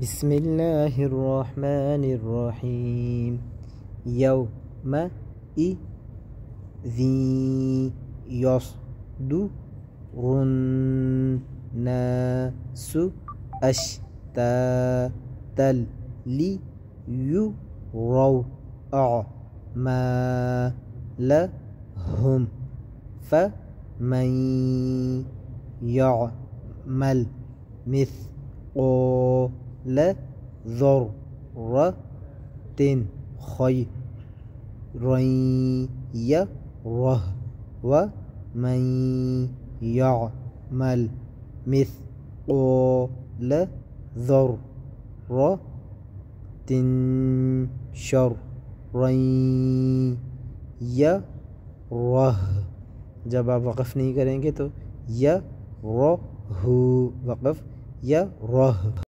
बिस्मिल्लाहिर्रहमानिर्रहीम। यौमइज़ि यस्दुरुन्नासु अश्तातन लियुरौ अअमालहुम फमन यअमल मिस्क़ाल ज़र्रतिन खैरन यरह वमन यअमल मिस्क़ाल ज़र्रतिन शर्रन यरह। जब आप वक़फ़ नहीं करेंगे तो यरहु वक़फ़ यरह।